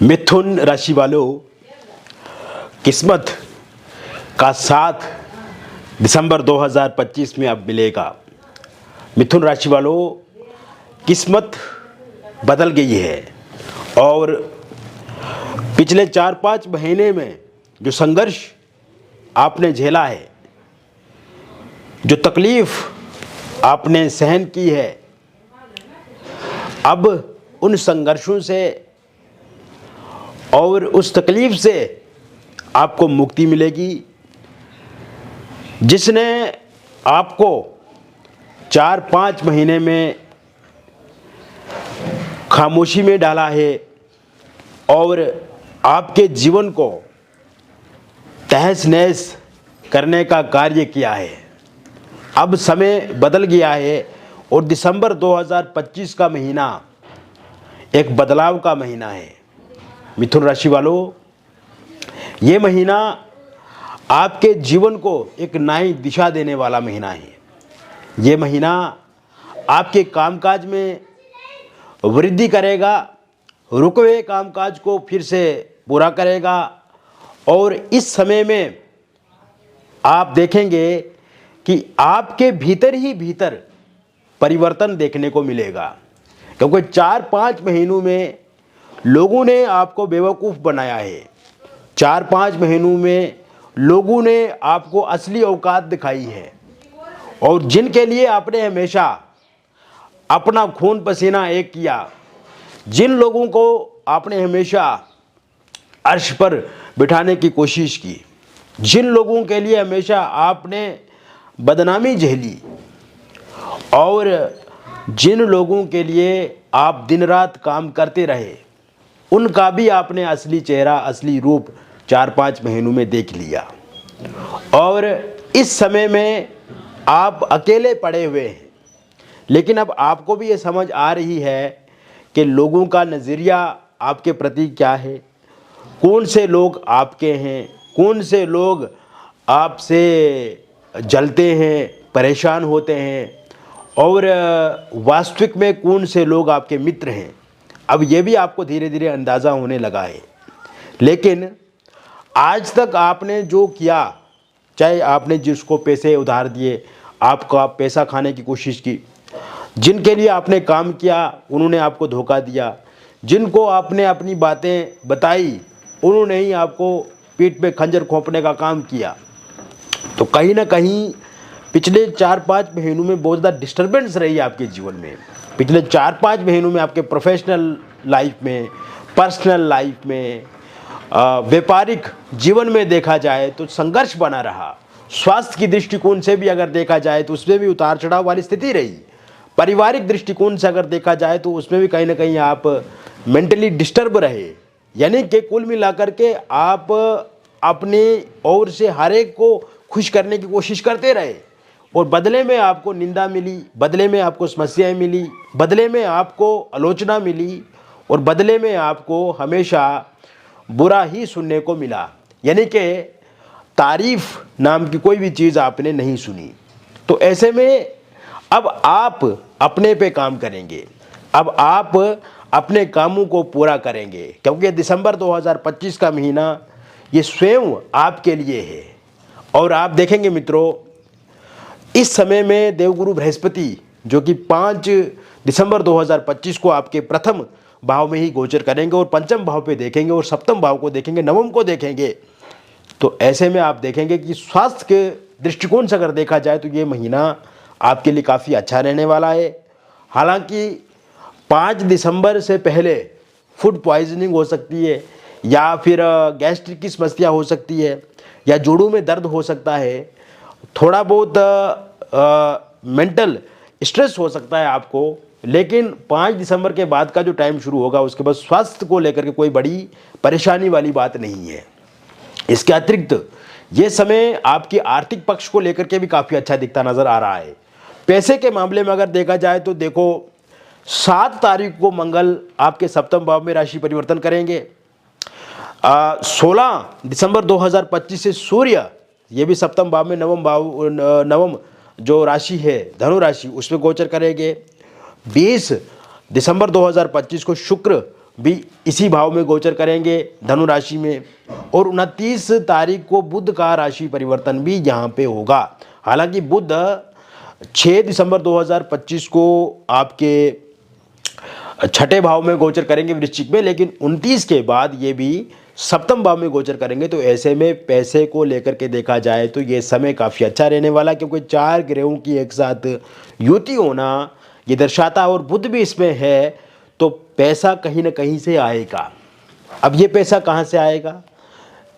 मिथुन राशि वालों, किस्मत का साथ दिसंबर 2025 में अब मिलेगा। मिथुन राशि वालों, किस्मत बदल गई है और पिछले 4-5 महीने में जो संघर्ष आपने झेला है, जो तकलीफ आपने सहन की है, अब उन संघर्षों से और उस तकलीफ से आपको मुक्ति मिलेगी। जिसने आपको 4-5 महीने में खामोशी में डाला है और आपके जीवन को तहस नहस करने का कार्य किया है, अब समय बदल गया है और दिसंबर 2025 का महीना एक बदलाव का महीना है। मिथुन राशि वालों, ये महीना आपके जीवन को एक नई दिशा देने वाला महीना है। ये महीना आपके कामकाज में वृद्धि करेगा, रुके हुए कामकाज को फिर से पूरा करेगा और इस समय में आप देखेंगे कि आपके भीतर ही भीतर परिवर्तन देखने को मिलेगा, क्योंकि 4-5 महीनों में लोगों ने आपको बेवकूफ़ बनाया है। 4-5 महीनों में लोगों ने आपको असली औकात दिखाई है और जिनके लिए आपने हमेशा अपना खून पसीना एक किया, जिन लोगों को आपने हमेशा अर्श पर बिठाने की कोशिश की, जिन लोगों के लिए हमेशा आपने बदनामी झेली और जिन लोगों के लिए आप दिन रात काम करते रहे, उनका भी आपने असली चेहरा, असली रूप 4-5 महीनों में देख लिया और इस समय में आप अकेले पड़े हुए हैं। लेकिन अब आपको भी ये समझ आ रही है कि लोगों का नज़रिया आपके प्रति क्या है, कौन से लोग आपके हैं, कौन से लोग आपसे जलते हैं, परेशान होते हैं और वास्तविक में कौन से लोग आपके मित्र हैं। अब ये भी आपको धीरे धीरे अंदाज़ा होने लगा है। लेकिन आज तक आपने जो किया, चाहे आपने जिसको पैसे उधार दिए, आपका पैसा खाने की कोशिश की, जिनके लिए आपने काम किया उन्होंने आपको धोखा दिया, जिनको आपने अपनी बातें बताई उन्होंने ही आपको पीठ पे खंजर खोपने का काम किया, तो कहीं ना कहीं पिछले 4-5 महीनों में बहुत ज़्यादा डिस्टर्बेंस रही आपके जीवन में। पिछले 4-5 महीनों में आपके प्रोफेशनल लाइफ में, पर्सनल लाइफ में, व्यापारिक जीवन में देखा जाए तो संघर्ष बना रहा। स्वास्थ्य की दृष्टिकोण से भी अगर देखा जाए तो उसमें भी उतार चढ़ाव वाली स्थिति रही। पारिवारिक दृष्टिकोण से अगर देखा जाए तो उसमें भी कहीं ना कहीं आप मेंटली डिस्टर्ब रहे। यानी कि कुल मिलाकर के आप अपनी ओर से हर एक को खुश करने की कोशिश करते रहे और बदले में आपको निंदा मिली, बदले में आपको समस्याएं मिली, बदले में आपको आलोचना मिली और बदले में आपको हमेशा बुरा ही सुनने को मिला। यानी कि तारीफ नाम की कोई भी चीज़ आपने नहीं सुनी। तो ऐसे में अब आप अपने पे काम करेंगे, अब आप अपने कामों को पूरा करेंगे, क्योंकि दिसंबर 2025 का महीना ये स्वयं आपके लिए है। और आप देखेंगे मित्रों, इस समय में देवगुरु बृहस्पति जो कि 5 दिसंबर 2025 को आपके प्रथम भाव में ही गोचर करेंगे और पंचम भाव पे देखेंगे और सप्तम भाव को देखेंगे, नवम को देखेंगे। तो ऐसे में आप देखेंगे कि स्वास्थ्य के दृष्टिकोण से अगर देखा जाए तो ये महीना आपके लिए काफ़ी अच्छा रहने वाला है। हालांकि 5 दिसंबर से पहले फूड पॉइजनिंग हो सकती है या फिर गैस्ट्रिक की समस्या हो सकती है या जोड़ों में दर्द हो सकता है, थोड़ा बहुत मेंटल स्ट्रेस हो सकता है आपको। लेकिन 5 दिसंबर के बाद का जो टाइम शुरू होगा उसके बाद स्वास्थ्य को लेकर के कोई बड़ी परेशानी वाली बात नहीं है। इसके अतिरिक्त ये समय आपकी आर्थिक पक्ष को लेकर के भी काफ़ी अच्छा दिखता नज़र आ रहा है। पैसे के मामले में अगर देखा जाए तो देखो, 7 तारीख को मंगल आपके सप्तम भाव में राशि परिवर्तन करेंगे। 16 दिसंबर 2025 से सूर्य ये भी सप्तम भाव में नवम जो राशि है धनु राशि उसमें गोचर करेंगे। 20 दिसंबर 2025 को शुक्र भी इसी भाव में गोचर करेंगे, धनु राशि में। और 29 तारीख को बुध का राशि परिवर्तन भी यहाँ पे होगा। हालांकि बुध 6 दिसंबर 2025 को आपके छठे भाव में गोचर करेंगे वृश्चिक में, लेकिन 29 के बाद ये भी सप्तम भाव में गोचर करेंगे। तो ऐसे में पैसे को लेकर के देखा जाए तो ये समय काफ़ी अच्छा रहने वाला, क्योंकि 4 ग्रहों की एक साथ युति होना ये दर्शाता है, और बुध भी इसमें है, तो पैसा कहीं ना कहीं से आएगा। अब ये पैसा कहाँ से आएगा?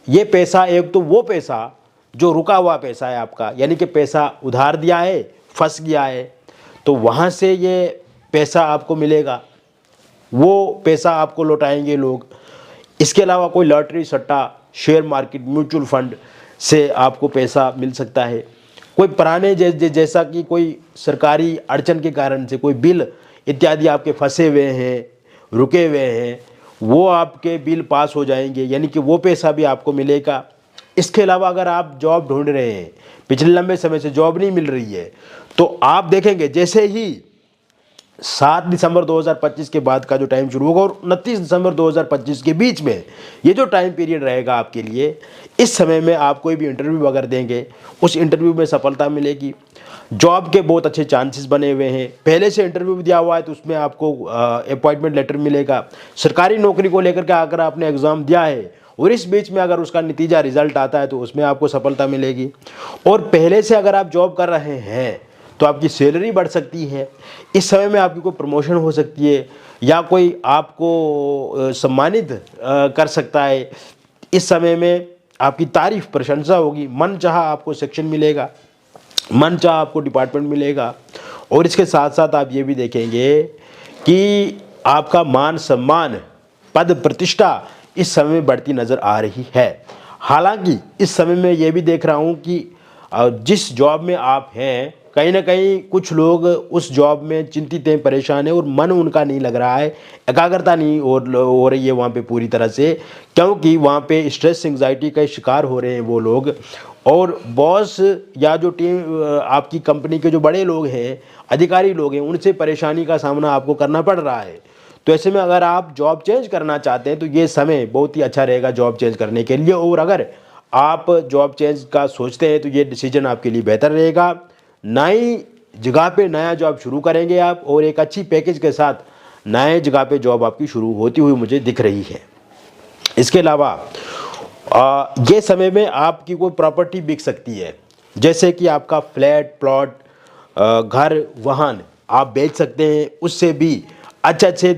ये पैसा एक तो वो पैसा जो रुका हुआ पैसा है आपका, यानी कि पैसा उधार दिया है, फंस गया है, तो वहाँ से ये पैसा आपको मिलेगा, वो पैसा आपको लौटाएंगे लोग। इसके अलावा कोई लॉटरी, सट्टा, शेयर मार्केट, म्यूचुअल फंड से आपको पैसा मिल सकता है। कोई पुराने जैसा कि कोई सरकारी अड़चन के कारण से कोई बिल इत्यादि आपके फंसे हुए हैं, रुके हुए हैं, वो आपके बिल पास हो जाएंगे, यानी कि वो पैसा भी आपको मिलेगा। इसके अलावा अगर आप जॉब ढूंढ रहे हैं, पिछले लंबे समय से जॉब नहीं मिल रही है, तो आप देखेंगे जैसे ही 7 दिसंबर 2025 के बाद का जो टाइम शुरू होगा और 29 दिसंबर 2025 के बीच में ये जो टाइम पीरियड रहेगा आपके लिए, इस समय में आप कोई भी इंटरव्यू अगर देंगे, उस इंटरव्यू में सफलता मिलेगी। जॉब के बहुत अच्छे चांसेस बने हुए हैं। पहले से इंटरव्यू दिया हुआ है तो उसमें आपको अपॉइंटमेंट लेटर मिलेगा। सरकारी नौकरी को लेकर के अगर आपने एग्ज़ाम दिया है और इस बीच में अगर उसका नतीजा रिजल्ट आता है तो उसमें आपको सफलता मिलेगी। और पहले से अगर आप जॉब कर रहे हैं तो आपकी सैलरी बढ़ सकती है। इस समय में आपकी कोई प्रमोशन हो सकती है या कोई आपको सम्मानित कर सकता है। इस समय में आपकी तारीफ, प्रशंसा होगी, मन चाहा आपको सेक्शन मिलेगा, मन चाहा आपको डिपार्टमेंट मिलेगा। और इसके साथ साथ आप ये भी देखेंगे कि आपका मान सम्मान, पद प्रतिष्ठा इस समय में बढ़ती नज़र आ रही है। हालांकि इस समय में ये भी देख रहा हूँ कि जिस जॉब में आप हैं, कहीं ना कहीं कुछ लोग उस जॉब में चिंतित हैं, परेशान हैं और मन उनका नहीं लग रहा है, एकाग्रता नहीं हो रही है वहाँ पे पूरी तरह से, क्योंकि वहाँ पे स्ट्रेस, एंग्जाइटी का शिकार हो रहे हैं वो लोग। और बॉस या जो टीम आपकी कंपनी के जो बड़े लोग हैं, अधिकारी लोग हैं, उनसे परेशानी का सामना आपको करना पड़ रहा है। तो ऐसे में अगर आप जॉब चेंज करना चाहते हैं तो ये समय बहुत ही अच्छा रहेगा जॉब चेंज करने के लिए। और अगर आप जॉब चेंज का सोचते हैं तो ये डिसीजन आपके लिए बेहतर रहेगा। नई जगह पे नया जॉब शुरू करेंगे आप और एक अच्छी पैकेज के साथ नए जगह पे जॉब आपकी शुरू होती हुई मुझे दिख रही है। इसके अलावा ये समय में आपकी कोई प्रॉपर्टी बिक सकती है, जैसे कि आपका फ्लैट, प्लॉट, घर, वाहन आप बेच सकते हैं। उससे भी अच्छे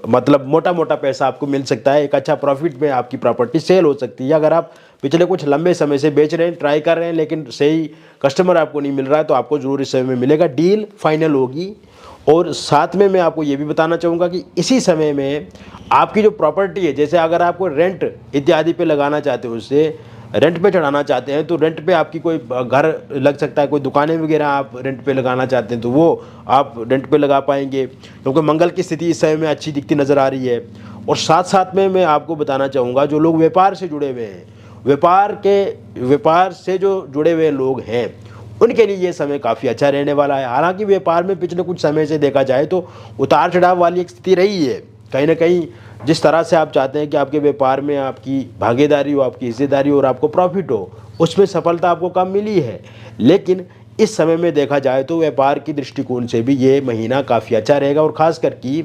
मतलब मोटा मोटा पैसा आपको मिल सकता है। एक अच्छा प्रॉफिट में आपकी प्रॉपर्टी सेल हो सकती है। अगर आप पिछले कुछ लंबे समय से बेच रहे हैं, ट्राई कर रहे हैं, लेकिन सही कस्टमर आपको नहीं मिल रहा है, तो आपको ज़रूर इस समय में मिलेगा, डील फाइनल होगी। और साथ में मैं आपको ये भी बताना चाहूँगा कि इसी समय में आपकी जो प्रॉपर्टी है, जैसे अगर आपको रेंट इत्यादि पे लगाना चाहते हो, उससे रेंट पे चढ़ाना चाहते हैं, तो रेंट पे आपकी कोई घर लग सकता है, कोई दुकानें वगैरह आप रेंट पे लगाना चाहते हैं तो वो आप रेंट पे लगा पाएंगे, क्योंकि मंगल की स्थिति इस समय में अच्छी दिखती नज़र आ रही है। और साथ साथ में मैं आपको बताना चाहूँगा, जो लोग व्यापार से जुड़े हुए हैं, व्यापार से जो जुड़े हुए लोग हैं, उनके लिए ये समय काफ़ी अच्छा रहने वाला है। हालांकि व्यापार में पिछले कुछ समय से देखा जाए तो उतार चढ़ाव वाली एक स्थिति रही है। कहीं ना कहीं जिस तरह से आप चाहते हैं कि आपके व्यापार में आपकी भागीदारी हो, आपकी हिस्सेदारी हो और आपको प्रॉफिट हो, उसमें सफलता आपको कम मिली है। लेकिन इस समय में देखा जाए तो व्यापार की दृष्टिकोण से भी ये महीना काफ़ी अच्छा रहेगा। और ख़ासकर कि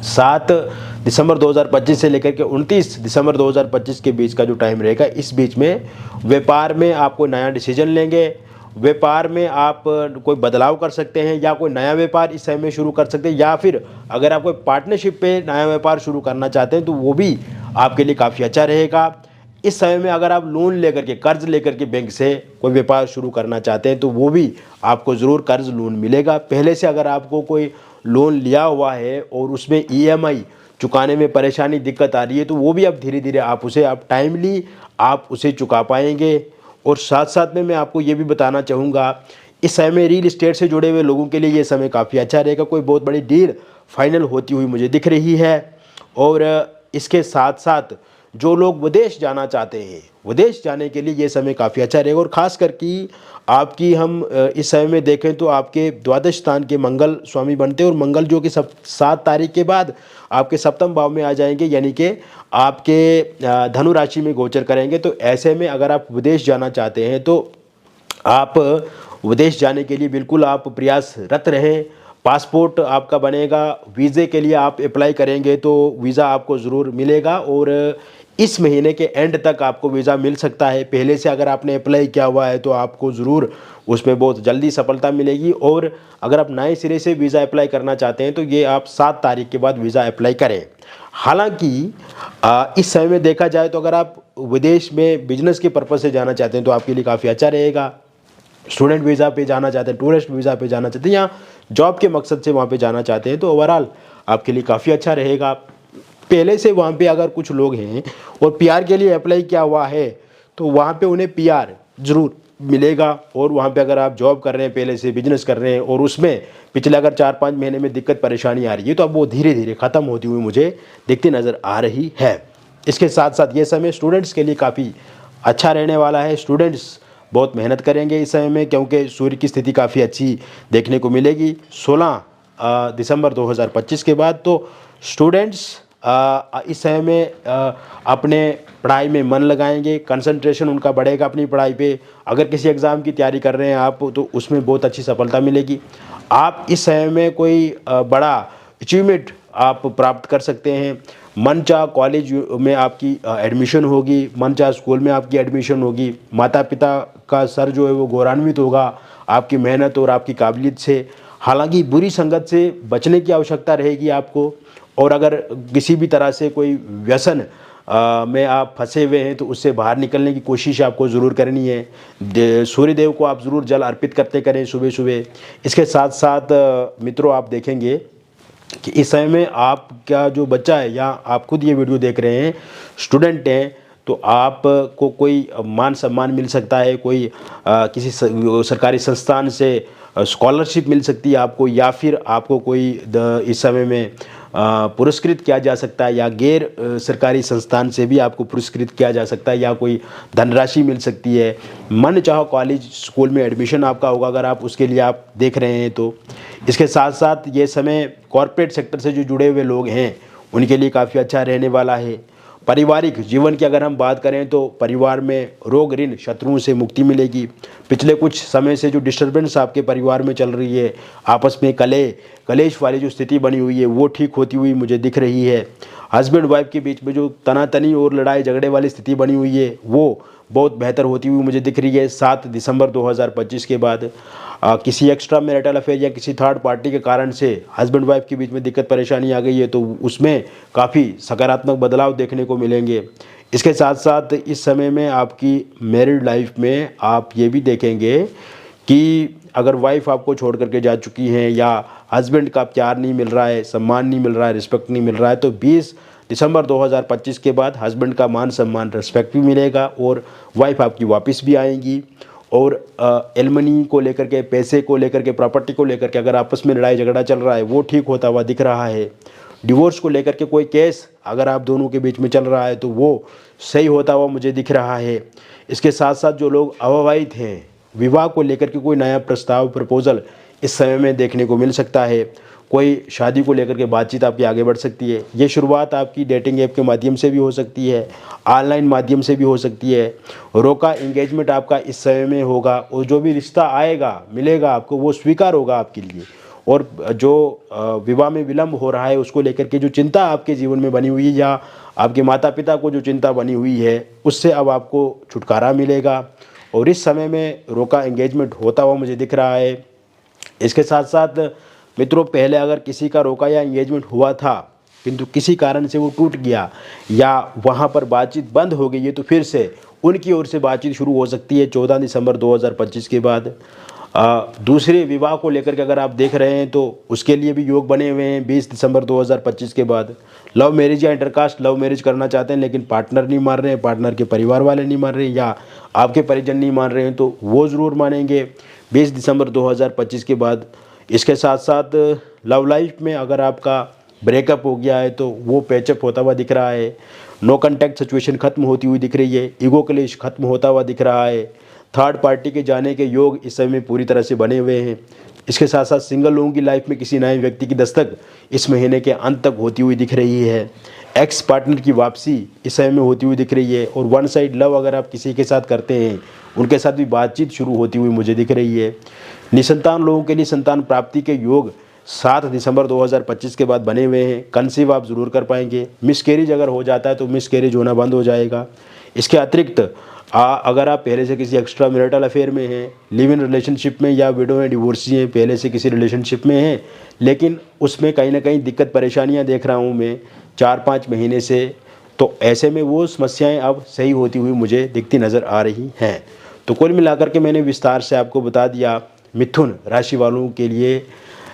7 दिसंबर 2025 से लेकर के 29 दिसंबर 2025 के बीच का जो टाइम रहेगा, इस बीच में व्यापार में आप कोई नया डिसीजन लेंगे, व्यापार में आप कोई बदलाव कर सकते हैं या कोई नया व्यापार इस समय में शुरू कर सकते हैं, या फिर अगर आप कोई पार्टनरशिप पे नया व्यापार शुरू करना चाहते हैं तो वो भी आपके लिए काफ़ी अच्छा रहेगा। इस समय में अगर आप लोन लेकर के, कर्ज लेकर के बैंक से कोई व्यापार शुरू करना चाहते हैं तो वो भी आपको ज़रूर कर्ज लोन मिलेगा। पहले से अगर आपको कोई लोन लिया हुआ है और उसमें EMI चुकाने में परेशानी, दिक्कत आ रही है, तो वो भी अब धीरे धीरे आप टाइमली आप उसे चुका पाएंगे। और साथ साथ में मैं आपको ये भी बताना चाहूँगा, इस समय में रियल इस्टेट से जुड़े हुए लोगों के लिए ये समय काफ़ी अच्छा रहेगा। कोई बहुत बड़ी डील फाइनल होती हुई मुझे दिख रही है। और इसके साथ साथ जो लोग विदेश जाना चाहते हैं, विदेश जाने के लिए ये समय काफ़ी अच्छा रहेगा। और ख़ास कर कि आपकी हम इस समय में देखें तो आपके द्वादश स्थान के मंगल स्वामी बनते हैं, और मंगल जो कि 7 तारीख के बाद आपके सप्तम भाव में आ जाएंगे, यानी कि आपके धनु राशि में गोचर करेंगे। तो ऐसे में अगर आप विदेश जाना चाहते हैं तो आप विदेश जाने के लिए बिल्कुल आप प्रयासरत रहें। पासपोर्ट आपका बनेगा, वीज़े के लिए आप अप्लाई करेंगे तो वीज़ा आपको ज़रूर मिलेगा, और इस महीने के एंड तक आपको वीज़ा मिल सकता है। पहले से अगर आपने अप्लाई किया हुआ है तो आपको ज़रूर उसमें बहुत जल्दी सफलता मिलेगी। और अगर आप नए सिरे से वीज़ा अप्लाई करना चाहते हैं तो ये आप 7 तारीख के बाद वीज़ा अप्लाई करें। हालांकि इस समय में देखा जाए तो अगर आप विदेश में बिजनेस के पर्पज़ से जाना चाहते हैं तो आपके लिए काफ़ी अच्छा रहेगा। स्टूडेंट वीज़ा पे जाना चाहते हैं, टूरिस्ट वीज़ा पे जाना चाहते हैं, या जॉब के मकसद से वहाँ पे जाना चाहते हैं तो ओवरऑल आपके लिए काफ़ी अच्छा रहेगा। पहले से वहाँ पे अगर कुछ लोग हैं और पीआर के लिए अप्लाई किया हुआ है तो वहाँ पे उन्हें पीआर ज़रूर मिलेगा। और वहाँ पे अगर आप जॉब कर रहे हैं, पहले से बिजनेस कर रहे हैं और उसमें पिछले अगर 4-5 महीने में दिक्कत परेशानी आ रही है तो अब वो धीरे धीरे ख़त्म होती हुई मुझे दिखती नज़र आ रही है। इसके साथ साथ ये समय स्टूडेंट्स के लिए काफ़ी अच्छा रहने वाला है। स्टूडेंट्स बहुत मेहनत करेंगे इस समय में, क्योंकि सूर्य की स्थिति काफ़ी अच्छी देखने को मिलेगी 16 दिसंबर 2025 के बाद। तो स्टूडेंट्स इस समय में अपने पढ़ाई में मन लगाएंगे, कंसंट्रेशन उनका बढ़ेगा अपनी पढ़ाई पे। अगर किसी एग्ज़ाम की तैयारी कर रहे हैं आप तो उसमें बहुत अच्छी सफलता मिलेगी। आप इस समय में कोई बड़ा अचीवमेंट आप प्राप्त कर सकते हैं। मनचाह कॉलेज में आपकी एडमिशन होगी, मनचाह स्कूल में आपकी एडमिशन होगी। माता पिता का सर जो है वो गौरवान्वित होगा आपकी मेहनत और आपकी काबिलियत से। हालांकि बुरी संगत से बचने की आवश्यकता रहेगी आपको, और अगर किसी भी तरह से कोई व्यसन में आप फंसे हुए हैं तो उससे बाहर निकलने की कोशिश आपको ज़रूर करनी है। सूर्य देव को आप ज़रूर जल अर्पित करते करें सुबह सुबह। इसके साथ साथ मित्रों आप देखेंगे कि इस समय में आपका जो बच्चा है, या आप खुद ये वीडियो देख रहे हैं, स्टूडेंट हैं, तो आपको कोई मान सम्मान मिल सकता है, कोई किसी सरकारी संस्थान से स्कॉलरशिप मिल सकती है आपको, या फिर आपको कोई इस समय में पुरस्कृत किया जा सकता है, या गैर सरकारी संस्थान से भी आपको पुरस्कृत किया जा सकता है, या कोई धनराशि मिल सकती है। मन चाहो कॉलेज स्कूल में एडमिशन आपका होगा अगर आप उसके लिए आप देख रहे हैं तो। इसके साथ साथ ये समय कॉरपोरेट सेक्टर से जो जुड़े हुए लोग हैं उनके लिए काफ़ी अच्छा रहने वाला है। पारिवारिक जीवन की अगर हम बात करें तो परिवार में रोग ऋण शत्रुओं से मुक्ति मिलेगी। पिछले कुछ समय से जो डिस्टर्बेंस आपके परिवार में चल रही है, आपस में कलेश वाली जो स्थिति बनी हुई है वो ठीक होती हुई मुझे दिख रही है। हस्बैंड वाइफ के बीच में जो तनातनी और लड़ाई झगड़े वाली स्थिति बनी हुई है वो बहुत बेहतर होती हुई मुझे दिख रही है 7 दिसंबर 2025 के बाद। किसी एक्स्ट्रा मैरिटल अफेयर या किसी थर्ड पार्टी के कारण से हस्बैंड वाइफ के बीच में दिक्कत परेशानी आ गई है तो उसमें काफ़ी सकारात्मक बदलाव देखने को मिलेंगे। इसके साथ साथ इस समय में आपकी मैरिड लाइफ में आप ये भी देखेंगे कि अगर वाइफ आपको छोड़ करके जा चुकी हैं, या हस्बैंड का प्यार नहीं मिल रहा है, सम्मान नहीं मिल रहा है, रिस्पेक्ट नहीं मिल रहा है, तो 20 दिसंबर 2025 के बाद हस्बैंड का मान सम्मान रिस्पेक्ट भी मिलेगा और वाइफ आपकी वापस भी आएंगी। और एलमनी को लेकर के, पैसे को लेकर के, प्रॉपर्टी को लेकर के अगर आपस में लड़ाई झगड़ा चल रहा है वो ठीक होता हुआ दिख रहा है। डिवोर्स को लेकर के कोई केस अगर आप दोनों के बीच में चल रहा है तो वो सही होता हुआ मुझे दिख रहा है। इसके साथ साथ जो लोग अविवाहित हैं, विवाह को लेकर के कोई नया प्रस्ताव प्रपोजल इस समय में देखने को मिल सकता है। कोई शादी को लेकर के बातचीत आपकी आगे बढ़ सकती है। ये शुरुआत आपकी डेटिंग ऐप के माध्यम से भी हो सकती है, ऑनलाइन माध्यम से भी हो सकती है। रोका एंगेजमेंट आपका इस समय में होगा और जो भी रिश्ता आएगा मिलेगा आपको वो स्वीकार होगा आपके लिए। और जो विवाह में विलम्ब हो रहा है उसको लेकर के जो चिंता आपके जीवन में बनी हुई है, या आपके माता पिता को जो चिंता बनी हुई है उससे अब आपको छुटकारा मिलेगा। और इस समय में रोका एंगेजमेंट होता हुआ मुझे दिख रहा है। इसके साथ साथ मित्रों, पहले अगर किसी का रोका या एंगेजमेंट हुआ था किंतु किसी कारण से वो टूट गया या वहाँ पर बातचीत बंद हो गई है तो फिर से उनकी ओर से बातचीत शुरू हो सकती है 14 दिसंबर 2025 के बाद। दूसरे विवाह को लेकर के अगर आप देख रहे हैं तो उसके लिए भी योग बने हुए हैं 20 दिसंबर 2025 के बाद। लव मैरिज या इंटरकास्ट लव मैरिज करना चाहते हैं लेकिन पार्टनर नहीं मान रहे हैं, पार्टनर के परिवार वाले नहीं मान रहे हैं, या आपके परिजन नहीं मान रहे हैं तो वो ज़रूर मानेंगे 20 दिसंबर 2025 के बाद। इसके साथ साथ लव लाइफ में अगर आपका ब्रेकअप हो गया है तो वो पैचअप होता हुआ दिख रहा है। नो कांटेक्ट सिचुएशन खत्म होती हुई दिख रही है। ईगो क्लेश खत्म होता हुआ दिख रहा है। थर्ड पार्टी के जाने के योग इस समय में पूरी तरह से बने हुए हैं। इसके साथ साथ सिंगल लोगों की लाइफ में किसी नए व्यक्ति की दस्तक इस महीने के अंत तक होती हुई दिख रही है। एक्स पार्टनर की वापसी इस समय में होती हुई दिख रही है। और वन साइड लव अगर आप किसी के साथ करते हैं, उनके साथ भी बातचीत शुरू होती हुई मुझे दिख रही है। निसंतान लोगों के लिए संतान प्राप्ति के योग 7 दिसंबर 2025 के बाद बने हुए हैं। कंसीव आप ज़रूर कर पाएंगे। मिसकैरेज अगर हो जाता है तो मिसकैरेज होना बंद हो जाएगा। इसके अतिरिक्त अगर आप पहले से किसी एक्स्ट्रा मैरिटल अफेयर में हैं, लिव इन रिलेशनशिप में या विडो एंड डिवोर्सी हैं, पहले से किसी रिलेशनशिप में हैं, लेकिन उसमें कहीं ना कहीं दिक्कत परेशानियां देख रहा हूं मैं 4-5 महीने से, तो ऐसे में वो समस्याएं अब सही होती हुई मुझे दिखती नज़र आ रही हैं। तो कुल मिलाकर के मैंने विस्तार से आपको बता दिया मिथुन राशि वालों के लिए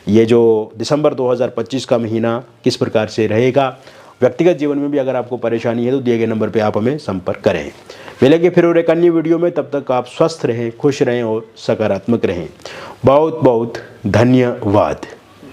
ये जो दिसंबर 2025 का महीना किस प्रकार से रहेगा। व्यक्तिगत जीवन में भी अगर आपको परेशानी है तो दिए गए नंबर पे आप हमें संपर्क करें। मिलेंगे फिर और एक अन्य वीडियो में। तब तक आप स्वस्थ रहें, खुश रहें और सकारात्मक रहें। बहुत बहुत धन्यवाद।